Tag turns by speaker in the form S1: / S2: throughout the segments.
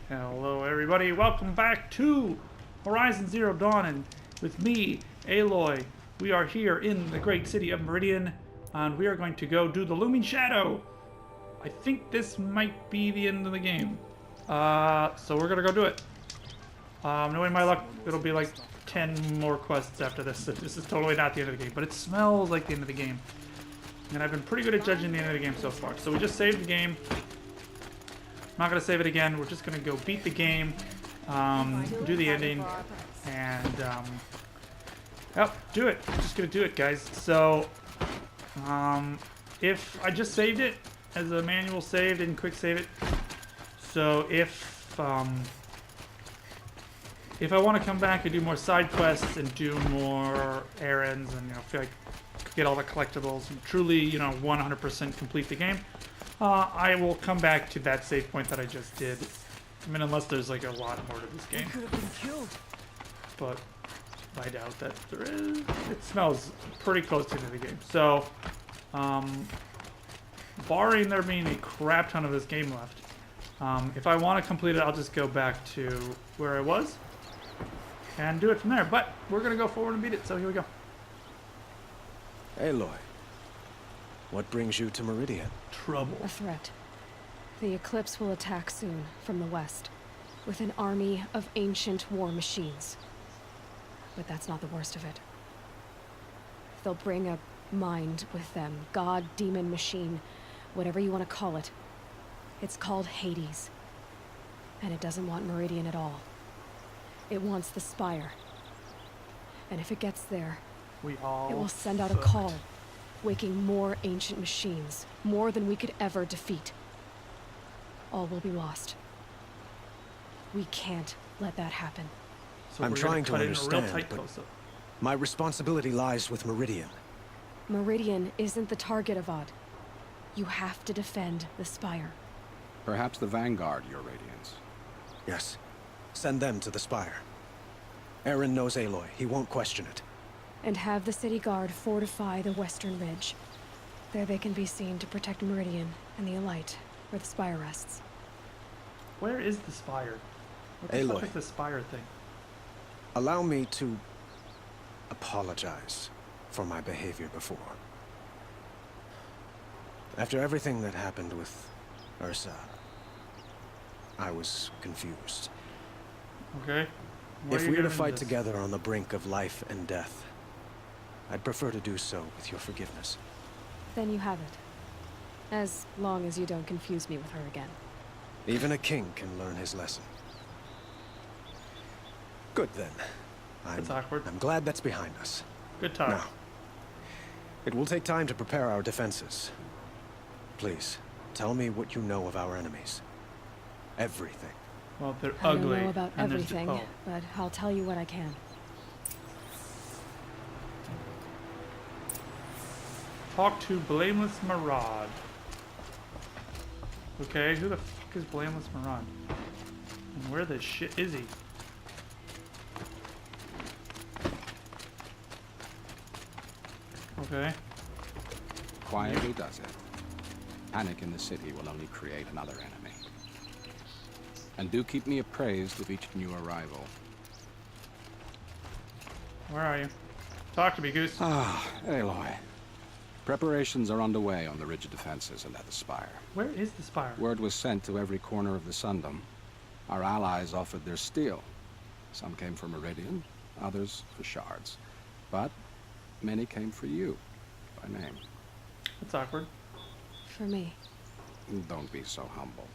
S1: Hello everybody, welcome back to Horizon Zero Dawn, and with me, Aloy. We are here in the great city of Meridian, and we are going to go do the Looming Shadow. I think this might be the end of the game. So we're gonna go do it. Knowing my luck, it'll be like 10 more quests after this, so this is totally not the end of the game, but it smells like the end of the game. And I've been pretty good at judging the end of the game so far. So we just saved the game. I'm not going to save it again. We're just going to go beat the game, do the ending, and, yep, do it. We're just going to do it, guys. So, if I just saved it as a manual save, didn't quick save it. So if I want to come back and do more side quests and do more errands and, feel like get all the collectibles and truly, 100% complete the game, I will come back to that save point that I just did. I mean, unless there's like a lot more to this game.
S2: Could have been killed.
S1: But I doubt that there is. It smells pretty close to the end of the game. So, barring there being a crap ton of this game left, if I want to complete it, I'll just go back to where I was and do it from there. But we're going to go forward and beat it, so here we go.
S3: Aloy, what brings you to Meridian?
S1: Trouble.
S4: A threat. The Eclipse will attack soon, from the west, with an army of ancient war machines. But that's not the worst of it. They'll bring a mind with them, god, demon, machine, whatever you want to call it. It's called Hades. And it doesn't want Meridian at all. It wants the Spire. And if it gets there, it will send out a call, waking more ancient machines, more than we could ever defeat. All will be lost. We can't let that happen.
S1: So
S3: I'm trying to understand, but
S1: close-up.
S3: my responsibility lies with Meridian.
S4: Meridian isn't the target, Avad. You have to defend the Spire.
S5: Perhaps the Vanguard, Your Radiance.
S3: Yes, send them to the Spire. Aaron knows Aloy. He won't question it.
S4: And have the city guard fortify the western ridge. There they can be seen to protect Meridian and the Elite, where the Spire rests.
S1: Where is the Spire? What the
S3: Aloy.
S1: fuck is the Spire thing?
S3: Allow me to apologize for my behavior before. After everything that happened with Ursa, I was confused.
S1: Okay. Where
S3: If
S1: are you
S3: we're to
S1: going
S3: fight
S1: with this?
S3: together on the brink of life and death, I'd prefer to do so with your forgiveness.
S4: Then you have it. As long as you don't confuse me with her again.
S3: Even a king can learn his lesson. Good then.
S1: That's awkward.
S3: I'm glad that's behind us.
S1: Good talk.
S3: Now, it will take time to prepare our defenses. Please, tell me what you know of our enemies. Everything.
S1: Well, they're
S4: I
S1: ugly.
S4: don't know about
S1: and there's
S4: everything, but I'll tell you what I can.
S1: Talk to Blameless Maraude. Okay, who the fuck is Blameless Maraude? And where the shit is he? Okay.
S5: Quietly does it. Panic in the city will only create another enemy. And do keep me appraised of each new arrival.
S1: Where are you? Talk to me, Goose.
S5: Ah, Aloy. Preparations are underway on the ridge of defenses and at the Spire.
S1: Where is the Spire?
S5: Word was sent to every corner of the Sundom. Our allies offered their steel. Some came for Meridian, others for shards. But many came for you, by name.
S1: That's awkward.
S4: For me.
S5: Don't be so humble.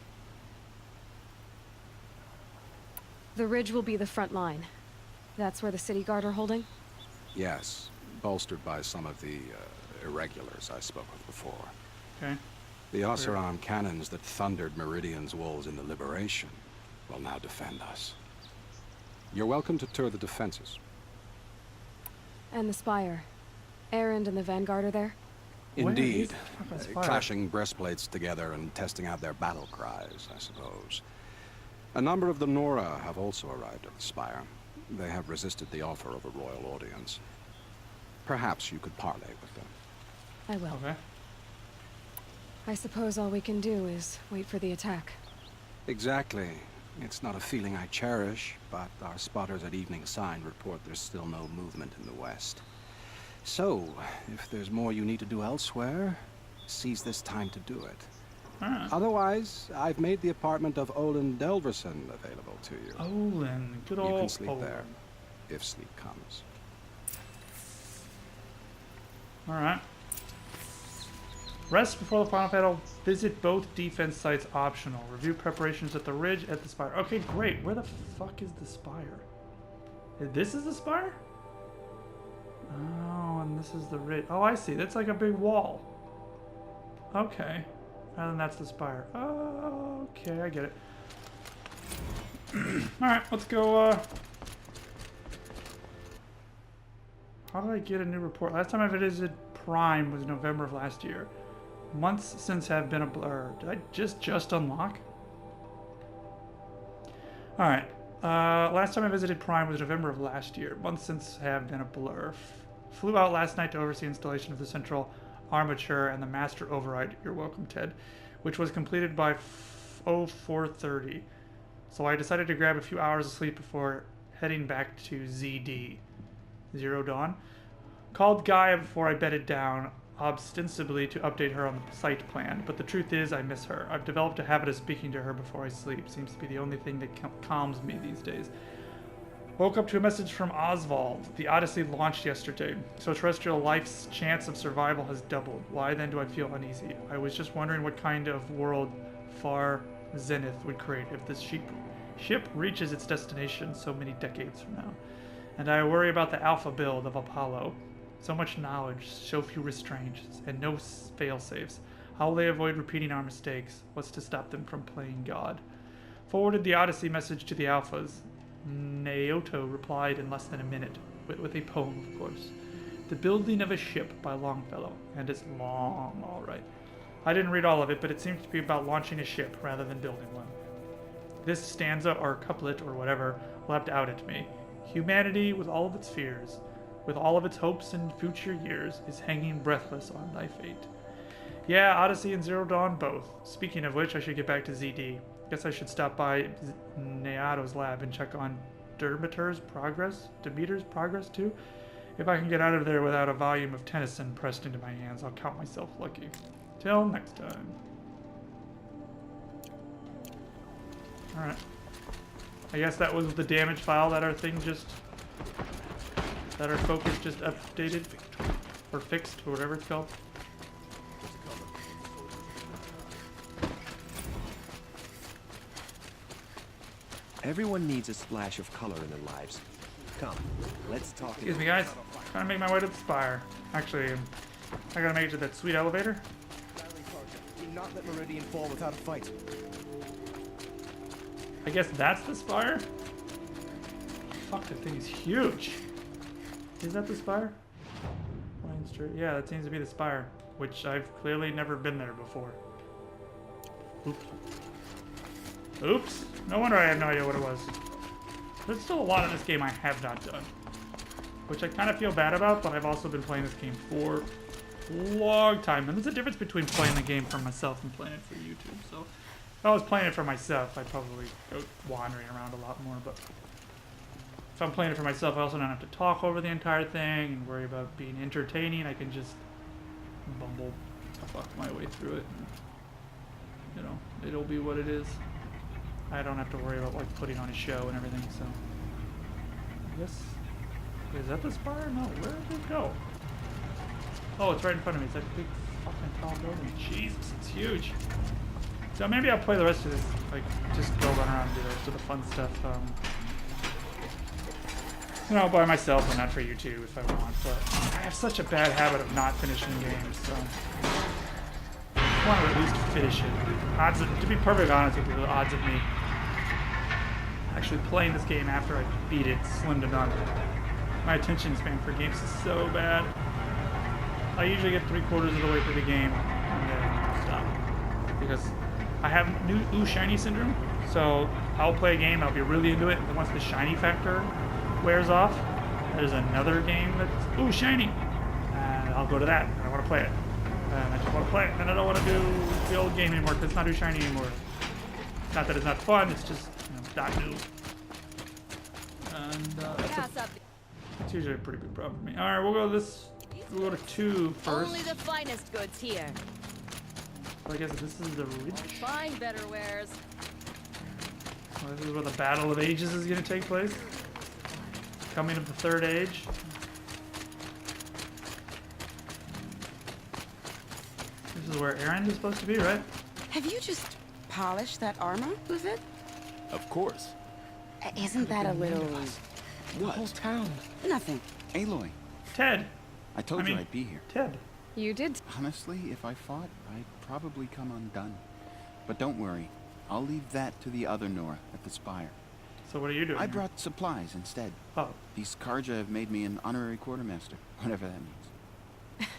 S4: The ridge will be the front line. That's where the city guard are holding?
S5: Yes, bolstered by some of the irregulars I spoke of before.
S1: Okay.
S5: The Oseram cannons that thundered Meridian's walls in the Liberation will now defend us. You're welcome to tour the defenses.
S4: And the Spire. Erend and the Vanguard are there?
S1: Where
S5: Indeed.
S1: is the fucking Spire?
S5: Clashing breastplates together and testing out their battle cries, I suppose. A number of the Nora have also arrived at the Spire. They have resisted the offer of a royal audience. Perhaps you could parley with them.
S4: I will.
S1: Okay.
S4: I suppose all we can do is wait for the attack.
S5: Exactly. It's not a feeling I cherish, but our spotters at Evening Sign report there's still no movement in the west. So, if there's more you need to do elsewhere, seize this time to do it. Otherwise, I've made the apartment of Olin Delverson available to you.
S1: Olin, good old
S5: You can sleep
S1: Olin.
S5: there, if sleep comes.
S1: Alright. Rest before the final battle. Visit both defense sites optional. Review preparations at the ridge at the spire. Okay, great. Where the fuck is the spire? This is the spire? Oh, and this is the ridge. Oh, I see. That's like a big wall. Okay. And then that's the spire. Oh, okay, I get it. Alright, let's go, How did I get a new report? Last time I visited Prime was November of last year. Months since have been a blur. Did I just unlock? Alright. Last time I visited Prime was November of last year. Months since have been a blur. Flew out last night to oversee installation of the central armature and the master override. You're welcome, Ted. Which was completed by 0430. So I decided to grab a few hours of sleep before heading back to ZD. Zero Dawn. Called Gaia before I bedded down, ostensibly to update her on the site plan, but the truth is I miss her. I've developed a habit of speaking to her before I sleep. Seems to be the only thing that calms me these days. Woke up to a message from Oswald. The Odyssey launched yesterday, so terrestrial life's chance of survival has doubled. Why then do I feel uneasy? I was just wondering what kind of world Far Zenith would create if this ship reaches its destination so many decades from now. And I worry about the alpha build of Apollo. So much knowledge, so few restraints, and no fail-safes. How will they avoid repeating our mistakes? What's to stop them from playing God? Forwarded the Odyssey message to the Alphas. Naoto replied in less than a minute, with a poem, of course. The Building of a Ship by Longfellow, and it's long, all right. I didn't read all of it, but it seems to be about launching a ship rather than building one. This stanza, or couplet, or whatever, leapt out at me. Humanity, with all of its fears, with all of its hopes and future years, is hanging breathless on thy fate. Yeah, Odyssey and Zero Dawn both. Speaking of which, I should get back to ZD. Guess I should stop by Neato's lab and check on Demeter's progress too. If I can get out of there without a volume of Tennyson pressed into my hands, I'll count myself lucky. Till next time. Alright. I guess that was the damage file that our focus just updated. Or fixed, or whatever it's called.
S2: Everyone needs a splash of color in their lives. Come, let's talk.
S1: Excuse me, guys. Trying to make my way to the spire. Actually, I gotta make it to that sweet elevator.
S3: Do not let Meridian fall without a fight.
S1: I guess that's the spire? Fuck, that thing is huge. Is that the spire? Lion Street. Yeah, that seems to be the spire, which I've clearly never been there before. Oops. Oops. No wonder I had no idea what it was. There's still a lot of this game I have not done, which I kind of feel bad about, but I've also been playing this game for a long time. And there's a difference between playing the game for myself and playing it for YouTube. So if I was playing it for myself, I'd probably go wandering around a lot more. But if I'm playing it for myself, I also don't have to talk over the entire thing and worry about being entertaining. I can just bumble fuck my way through it. And, you know, it'll be what it is. I don't have to worry about like putting on a show and everything, so I guess, is that the spire? No, where did it go? Oh, it's right in front of me. It's that big fucking tall building. Jesus, it's huge. So maybe I'll play the rest of this, like, just go run around and do the rest of the fun stuff, you know, by myself and not for YouTube if I want, but I have such a bad habit of not finishing games, so I want to at least finish it. To be perfectly honest with you, the odds of me actually playing this game after I beat it slim to none. My attention span for games is so bad. I usually get 3/4 of the way through the game and then stop. Because I have new shiny syndrome, so I'll play a game, I'll be really into it, and once the shiny factor wears off, there's another game that's, ooh, shiny! And I'll go to that, and I want to play it. And I just want to play it, and I don't want to do the old game anymore because it's not too shiny anymore. Not that it's not fun, it's just, not new. And that's usually a pretty big problem for me. Alright, we'll go this. We'll go to 2 first.
S6: Only the finest goods here.
S1: So I guess this is the ridge.
S6: Find better wares.
S1: Well, this is where the Battle of Ages is going to take place. Coming of the Third Age. This is where Aaron is supposed to be, right?
S7: Have you just polished that armor with it?
S8: Of course.
S7: Isn't that a little...
S8: The whole town.
S7: Nothing.
S8: Aloy,
S1: Ted.
S8: I told you I'd be here.
S1: Ted.
S4: You did.
S8: Honestly, if I fought, I'd probably come undone. But don't worry. I'll leave that to the other Nora at the Spire.
S1: So what are you doing
S8: I
S1: here?
S8: brought supplies instead.
S1: Oh.
S8: These Karja have made me an honorary quartermaster, whatever that means.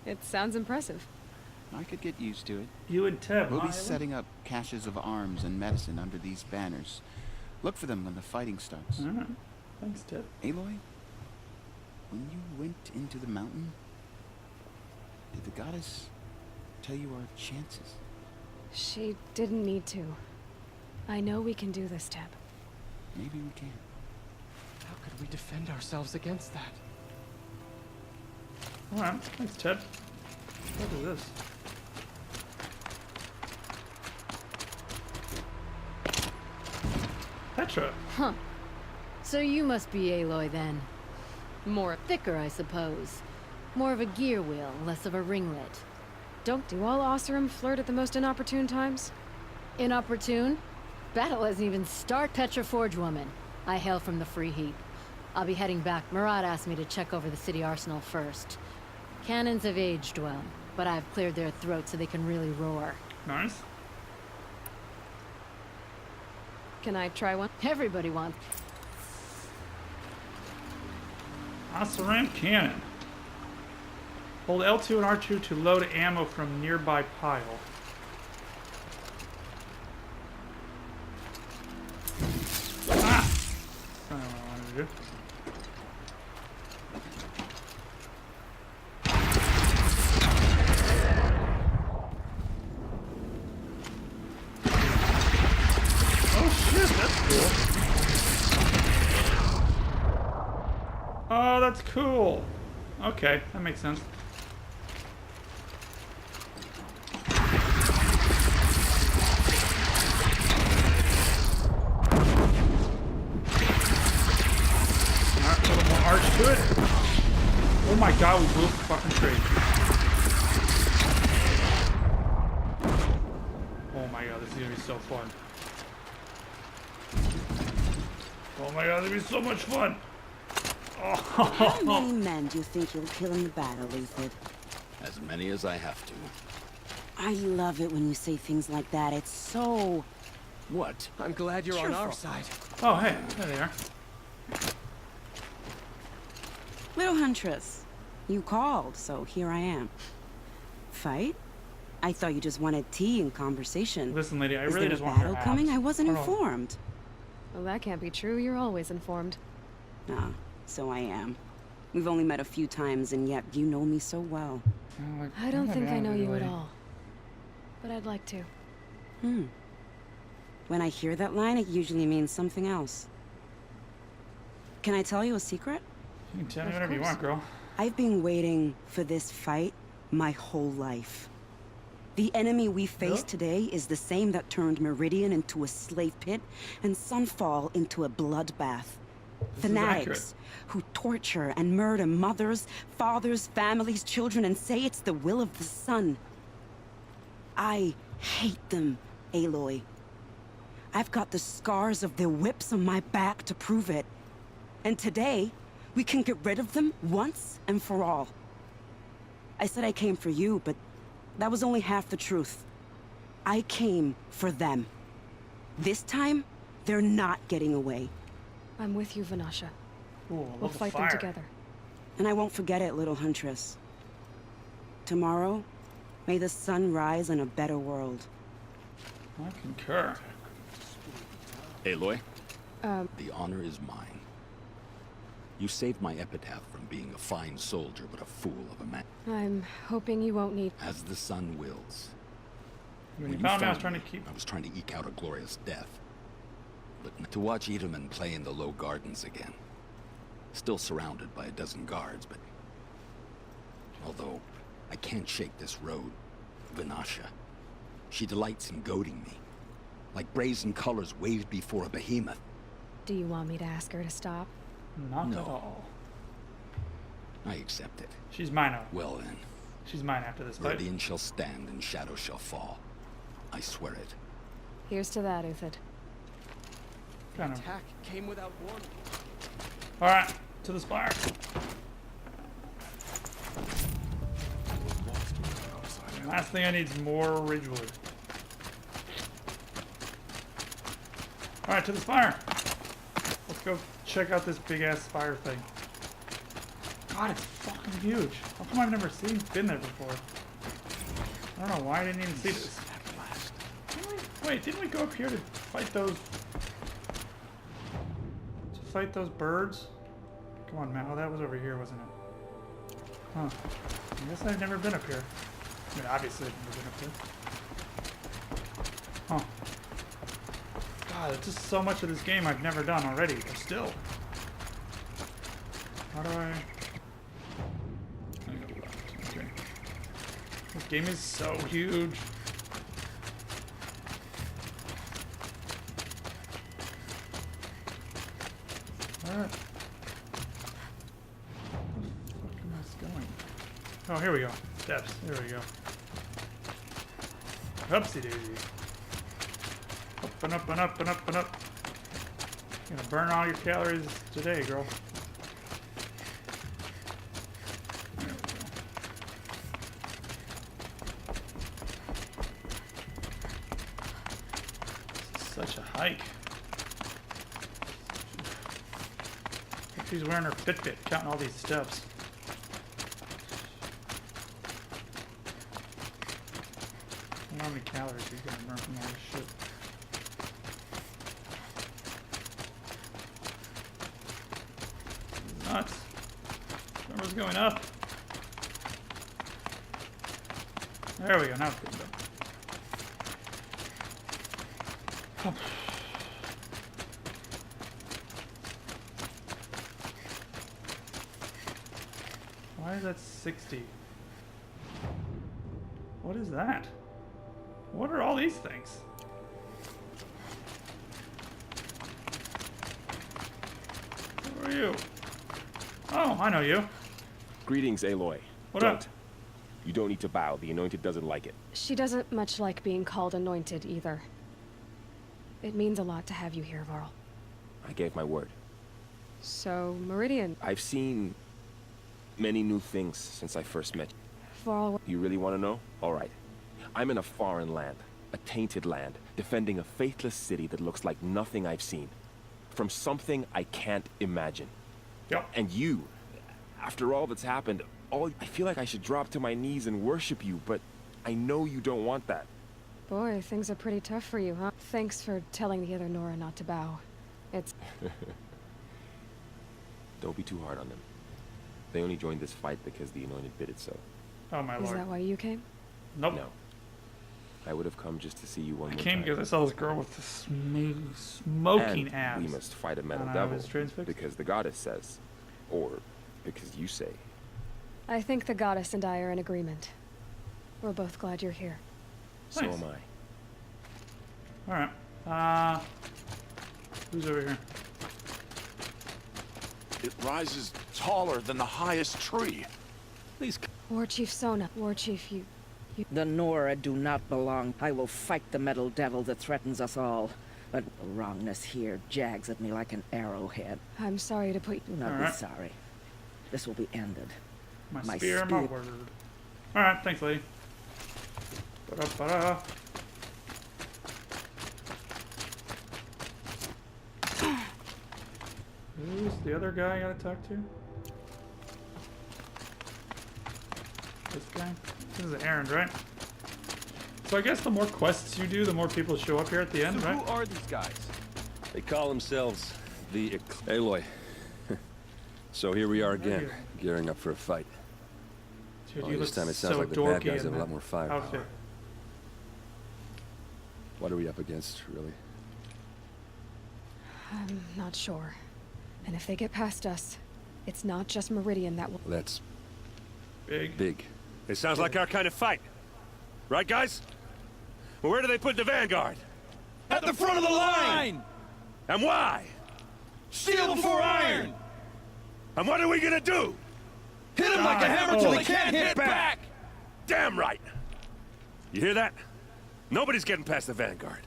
S4: It sounds impressive.
S8: I could get used to it.
S1: You and Ted.
S8: We'll be setting up caches of arms and medicine under these banners. Look for them when the fighting starts.
S1: Alright. Thanks, Ted.
S8: Aloy, when you went into the mountain, did the goddess tell you our chances?
S4: She didn't need to. I know we can do this, Ted.
S8: Maybe we can.
S3: How could we defend ourselves against that?
S1: Alright. Thanks, Ted. What is this? Petra.
S6: Huh. So you must be Aloy then. More thicker, I suppose. More of a gear wheel, less of a ringlet.
S4: Don't do all Oseram flirt at the most inopportune times?
S6: Inopportune? Battle hasn't even started. Petra Forge woman. I hail from the Free Heap. I'll be heading back. Murad asked me to check over the city arsenal first. Cannons have aged well, but I've cleared their throats so they can really roar.
S1: Nice.
S4: Can I try one?
S6: Everybody wants.
S1: Oseram cannon. Hold L2 and R2 to load ammo from nearby pile. Ah! That's not what I wanted to do. Oh shit, that's cool. Oh, that's cool. Okay, that makes sense. Alright, a little more arch to it. Oh my god, we blew up the fucking tree. Oh my god, this is gonna be so fun. Oh my god, this is gonna be so much fun.
S7: How many men do you think you'll kill in the battle, Ethan?
S9: As many as I have to.
S7: I love it when you say things like that. It's so...
S9: What?
S3: I'm glad you're on our side.
S1: Oh, hey, there they are.
S7: Little Huntress, you called, so here I am. Fight? I thought you just wanted tea and conversation.
S1: Listen, lady, I
S7: Is
S1: really
S7: there
S1: just
S7: a
S1: want her
S7: battle
S1: abs.
S7: coming? I wasn't
S1: Hold on.
S7: informed.
S4: Well, that can't be true. You're always informed.
S7: Ah, so I am. We've only met a few times, and yet you know me so well.
S4: I don't think I know you at all. But I'd like to.
S7: When I hear that line, it usually means something else. Can I tell you a secret?
S1: You can tell me
S4: Of
S1: whatever you
S4: course.
S1: want, girl.
S7: I've been waiting for this fight my whole life. The enemy we face today is the same that turned Meridian into a slave pit and Sunfall into a bloodbath.
S1: This is accurate.
S7: Fanatics who torture and murder mothers, fathers, families, children, and say it's the will of the sun. I hate them, Aloy. I've got the scars of their whips on my back to prove it. And today, we can get rid of them once and for all. I said I came for you, but that was only half the truth. I came for them. This time, they're not getting away.
S4: I'm with you, Vanasha.
S1: Ooh,
S4: We'll
S1: look at
S4: fight them
S1: fire.
S4: together.
S7: And I won't forget it, little Huntress. Tomorrow, may the sun rise in a better world.
S1: I concur.
S9: Aloy, the honor is mine. You saved my epitaph from being a fine soldier, but a fool of a man.
S4: I'm hoping you won't need...
S9: As the sun wills.
S1: When
S9: When
S1: you found me, I was trying to keep...
S9: I was trying to eke out a glorious death. But to watch Edelman play in the low gardens again. Still surrounded by a dozen guards, but... Although, I can't shake this road. Vinasha. She delights in goading me. Like brazen colors waved before a behemoth.
S4: Do you want me to ask her to stop?
S1: Not
S9: No.
S1: at all.
S9: I accept it.
S1: She's mine now.
S9: Well then,
S1: She's mine after this fight.
S9: Meridian shall stand and shadow shall fall. I swear it.
S4: Here's to that, Uthid.
S1: Kind of.
S2: Attack came without warning.
S1: Alright, to the spire. Last thing I need is more ridgewood. Alright, to the spire. Let's go check out this big ass spire thing. God, it's fucking huge. How come I've never been there before? I don't know why I didn't even see this. Didn't we go up here to fight those... birds? Come on, Mal, that was over here, wasn't it? Huh. I guess I've never been up here. I mean, obviously I've never been up there. Huh. God, there's just so much of this game I've never done already, but still. How do I go left. Okay. This game is so huge. Where the fuck am I going? Oh, here we go. Steps. There we go. Upsy daisy. Up and up and up and up and up. You're gonna burn all your calories today, girl. There we go. This is such a hike. She's wearing her Fitbit, counting all these steps. I wonder how many calories he's gonna burn from all this shit. Nuts. Number's going up. There we go, now it's getting done. Why is that 60? What is that? What are all these things? Who are you? Oh, I know you.
S10: Greetings, Aloy.
S1: What
S10: Don't.
S1: up?
S10: You don't need to bow. The Anointed doesn't like it.
S4: She doesn't much like being called anointed either. It means a lot to have you here, Varl.
S10: I gave my word.
S4: So, Meridian,
S10: I've seen many new things since I first met you.
S4: Varl,
S10: You really want to know? All right. I'm in a foreign land, a tainted land, defending a faithless city that looks like nothing I've seen. From something I can't imagine.
S1: Yep.
S10: And you, after all that's happened, I feel like I should drop to my knees and worship you, but I know you don't want that.
S4: boy, things are pretty tough for you, huh? Thanks for telling the other Nora not to bow. It's...
S10: Don't be too hard on them. They only joined this fight because the Anointed bid it so.
S1: Oh my
S4: Is
S1: lord.
S4: that why you came?
S1: Nope.
S10: No. I would have come just to see you one
S1: I
S10: more
S1: came
S10: time.
S1: because I saw this girl with the smoking
S10: And
S1: abs.
S10: we must fight a metal
S1: And I
S10: devil
S1: was transfixed?
S10: because the goddess says, or because you say.
S4: I think the goddess and I are in agreement. We're both glad you're here.
S10: So
S1: Nice.
S10: am I.
S1: Alright. Who's over here?
S11: It rises taller than the highest tree.
S9: Please.
S4: War Chief Sona. War Chief, you...
S12: The Nora do not belong. I will fight the metal devil that threatens us all. But the wrongness here jags at me like an arrowhead.
S4: I'm sorry to put...
S12: Do not
S1: Alright.
S12: be sorry. This will be ended.
S1: My
S12: My
S1: spear, my
S12: spirit-
S1: word. Alright, thanks, lady. Ba-da-ba-da. Who's the other guy I gotta talk to? This guy? This is an errand, right? So I guess the more quests you do, the more people show up here at the end,
S2: So
S1: right?
S2: who are these guys?
S13: They call themselves the Aloy. So here we are again, gearing up for a fight.
S1: Dude,
S13: Only
S1: you
S13: this
S1: look
S13: time it sounds
S1: so
S13: like the bad
S1: dorky
S13: guys
S1: in
S13: have a lot
S1: that
S13: more firepower.
S1: outfit.
S13: What are we up against, really?
S4: I'm not sure. And if they get past us, it's not just Meridian that will...
S13: That's...
S1: Big.
S13: big. It sounds like our kind of fight. Right, guys? Well, where do they put the Vanguard?
S11: At the front of the line!
S13: And why?
S11: Steel before iron!
S13: And what are we gonna do?
S11: Hit them like a hammer till they can't hit back!
S13: Damn right! You hear that? Nobody's getting past the Vanguard.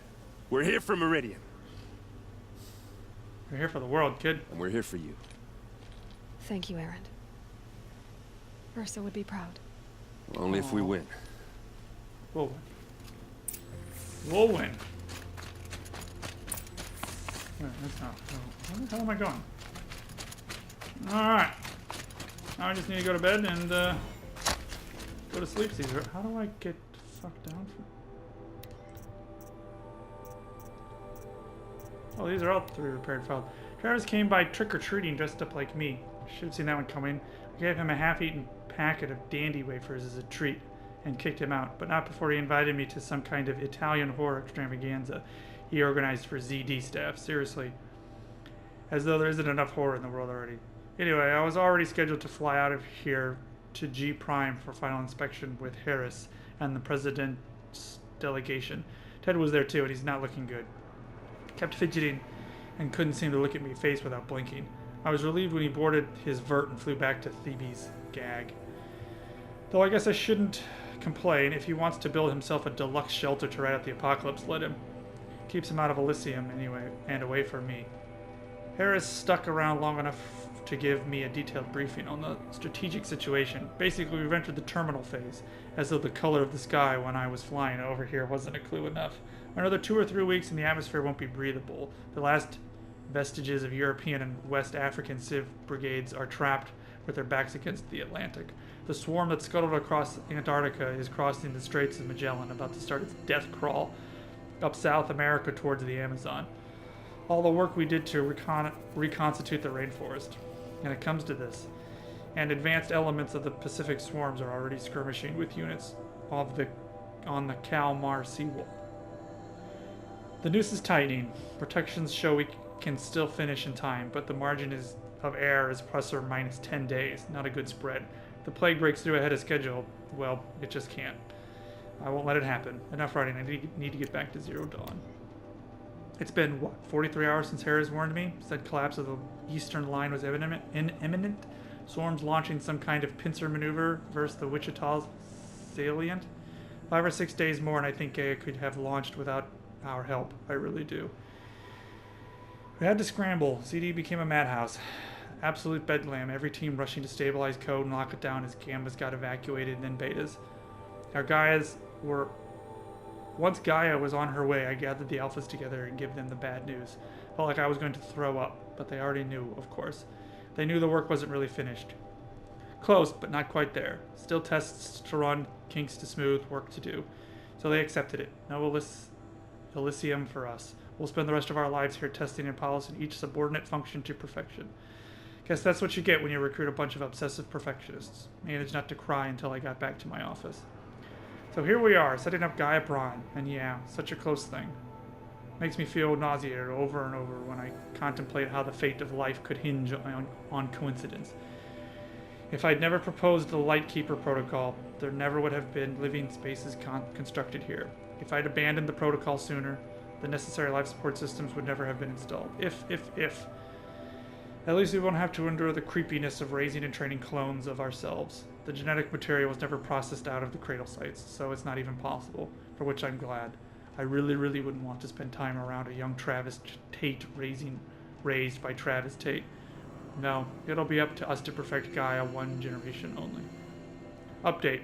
S13: We're here for Meridian.
S1: We're here for the world, kid.
S13: And we're here for you.
S4: Thank you, Erend. Ursa would be proud.
S13: Only if we win.
S1: We'll win. We'll win. Wait, that's not... Where the hell am I going? Alright. Now I just need to go to bed and, go to sleep, Caesar. How do I get fucked down from... Oh, these are all 3 repaired files. Travis came by trick-or-treating dressed up like me. Should have seen that one coming. I gave him a half-eaten packet of dandy wafers as a treat and kicked him out, but not before he invited me to some kind of Italian horror extravaganza he organized for ZD staff. Seriously. As though there isn't enough horror in the world already. Anyway, I was already scheduled to fly out of here to G Prime for final inspection with Harris and the president's delegation. Ted was there too, and he's not looking good. Kept fidgeting and couldn't seem to look at me face without blinking. I was relieved when he boarded his vert and flew back to Thebes' gag. Though I guess I shouldn't complain. If he wants to build himself a deluxe shelter to ride out the apocalypse, let him. Keeps him out of Elysium anyway, and away from me. Harris stuck around long enough to give me a detailed briefing on the strategic situation. Basically, we've entered the terminal phase, as though the color of the sky when I was flying over here wasn't a clue enough. Another 2 or 3 weeks and the atmosphere won't be breathable. The last vestiges of European and West African civ brigades are trapped with their backs against the Atlantic. The swarm that scuttled across Antarctica is crossing the Straits of Magellan, about to start its death crawl up South America towards the Amazon. All the work we did to reconstitute the rainforest. And it comes to this. And advanced elements of the Pacific swarms are already skirmishing with units on the Kalmar seawall. The noose is tightening. Protections show we can still finish in time, but the margin of error is plus or minus 10 days. Not a good spread. If the plague breaks through ahead of schedule, well, it just can't. I won't let it happen. Enough writing. I need to get back to Zero Dawn. It's been, what, 43 hours since Harris warned me? Said collapse of the eastern line was imminent. Swarms launching some kind of pincer maneuver versus the Wichita's salient. 5 or 6 days more and I think Gaia could have launched without our help. I really do. We had to scramble. CD became a madhouse. Absolute bedlam. Every team rushing to stabilize code and lock it down as Gambas got evacuated and then betas. Our Gaias were... Once Gaia was on her way, I gathered the alphas together and gave them the bad news. Felt like I was going to throw up, but they already knew, of course. They knew the work wasn't really finished. Close, but not quite there. Still tests to run, kinks to smooth, work to do. So they accepted it. No Elysium for us. We'll spend the rest of our lives here testing and polishing each subordinate function to perfection. Guess that's what you get when you recruit a bunch of obsessive perfectionists. Managed not to cry until I got back to my office. So here we are, setting up Gaia Prime, and yeah, such a close thing. Makes me feel nauseated over and over when I contemplate how the fate of life could hinge on coincidence. If I'd never proposed the Lightkeeper protocol, there never would have been living spaces constructed here. If I'd abandoned the protocol sooner, the necessary life support systems would never have been installed. If. At least we won't have to endure the creepiness of raising and training clones of ourselves. The genetic material was never processed out of the cradle sites, so it's not even possible, for which I'm glad. I really wouldn't want to spend time around a young Travis Tate raised by Travis Tate. No, it'll be up to us to perfect Gaia one generation only. Update.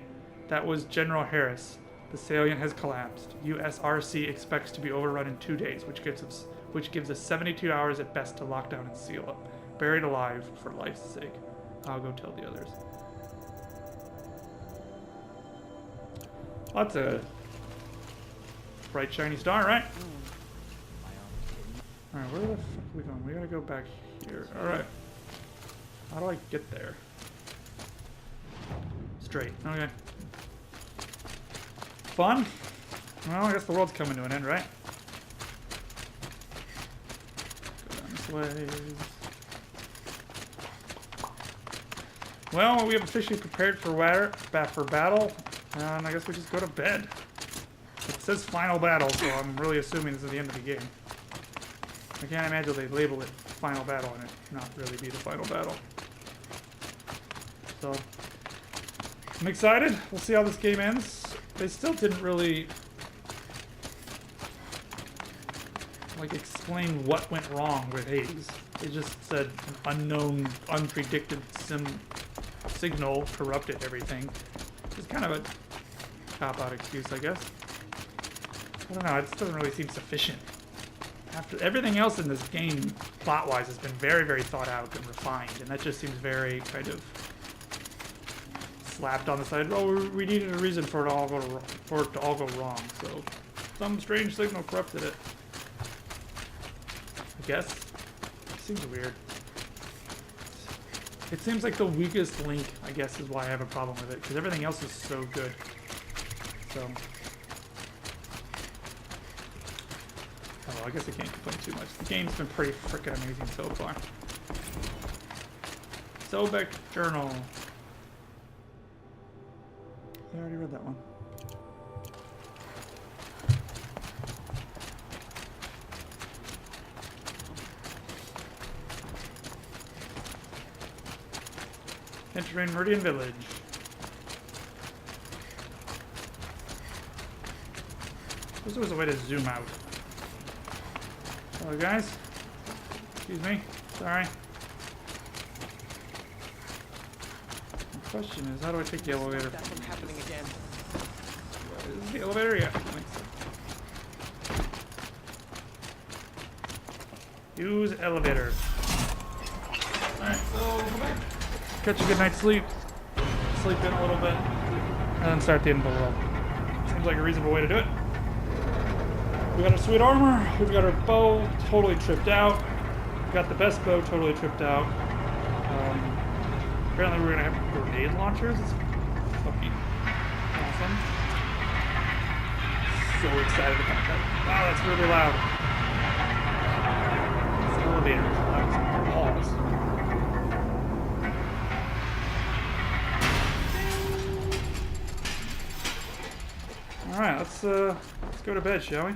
S1: That was General Harris. The salient has collapsed. USRC expects to be overrun in 2 days, which gives us 72 hours at best to lock down and seal up. Buried alive for life's sake. I'll go tell the others. That's a bright shiny star, right? Alright, where the fuck are we going? We gotta go back here. Alright. How do I get there? Straight. Okay. Fun? Well, I guess the world's coming to an end, right? Go down this way. Well, we have officially prepared for battle, and I guess we just go to bed. It says final battle, so I'm really assuming this is the end of the game. I can't imagine they label it final battle and it not really be the final battle. So, I'm excited. We'll see how this game ends. They still didn't really explain what went wrong with Hades. They just said an unknown, unpredicted signal corrupted everything. It's kind of a cop-out excuse, I guess. I don't know, it just doesn't really seem sufficient. After everything else in this game, plot-wise, has been very, very thought out and refined, and that just seems very kind of slapped on the side. Oh, we needed a reason for it to all go wrong, so some strange signal corrupted it. I guess. It seems weird. It seems like the weakest link, I guess, is why I have a problem with it, because everything else is so good. So. Oh, I guess I can't complain too much. The game's been pretty freaking amazing so far. Sobek Journal. I already read that one. Entering Meridian Village. Wish there was a way to zoom out. Hello, guys. Excuse me. Sorry. The question is, how do I take the elevator?
S3: That from happening again.
S1: Is this the elevator? Yeah, I think so. Use elevator. Alright, so go back. Catch a good night's sleep. Sleep in a little bit. And then start the end of the world. Seems like a reasonable way to do it. We got our sweet armor, we've got our bow totally tripped out. We got the best bow totally tripped out. Apparently we're gonna have grenade launchers. It's fucking awesome. So excited about that. Wow, that's really loud. This elevator is loud as balls. Alright, let's go to bed, shall we?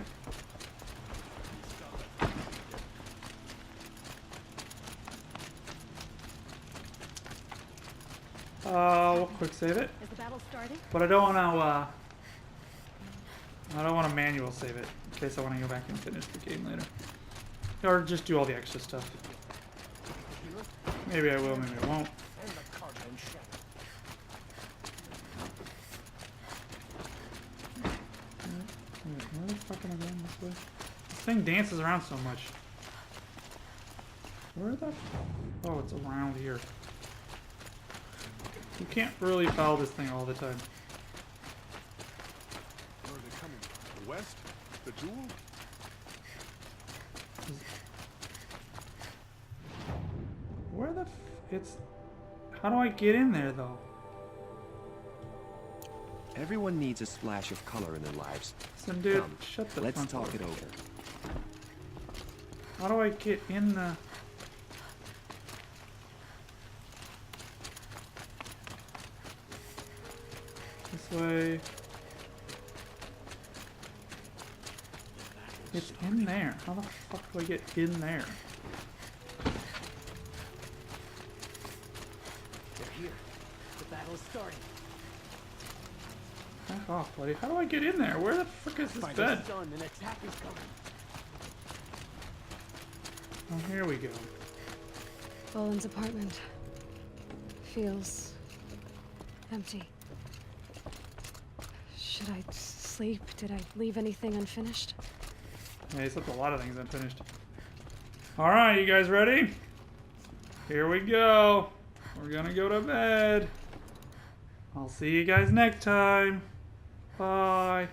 S1: We'll quick save it.
S6: Is the battle starting?
S1: But I don't want to manual save it in case I want to go back and finish the game later. Or just do all the extra stuff. Maybe I will, maybe I won't. Where the fuck am I going this way? This thing dances around so much. Where the... Oh, it's around here. You can't really follow this thing all the time.
S11: Where are they coming from? The west? The jewel?
S1: Where the it's... How do I get in there, though?
S2: Everyone needs a splash of color in their lives.
S1: Some dude,
S2: Come,
S1: shut the
S2: let's
S1: front
S2: talk
S1: door.
S2: it over.
S1: How do I get in the... This way... It's in there. How the fuck do I get in there?
S3: They're here. The battle is starting.
S1: Back off, buddy. How do I get in there? Where the frick is this
S3: Find
S1: bed?
S3: the sun, an attack is coming.
S1: Oh, here we go.
S4: Boland's apartment feels empty. Should I sleep? Did I leave anything unfinished?
S1: Yeah, he's left a lot of things unfinished. Alright, you guys ready? Here we go. We're gonna go to bed. I'll see you guys next time. Bye.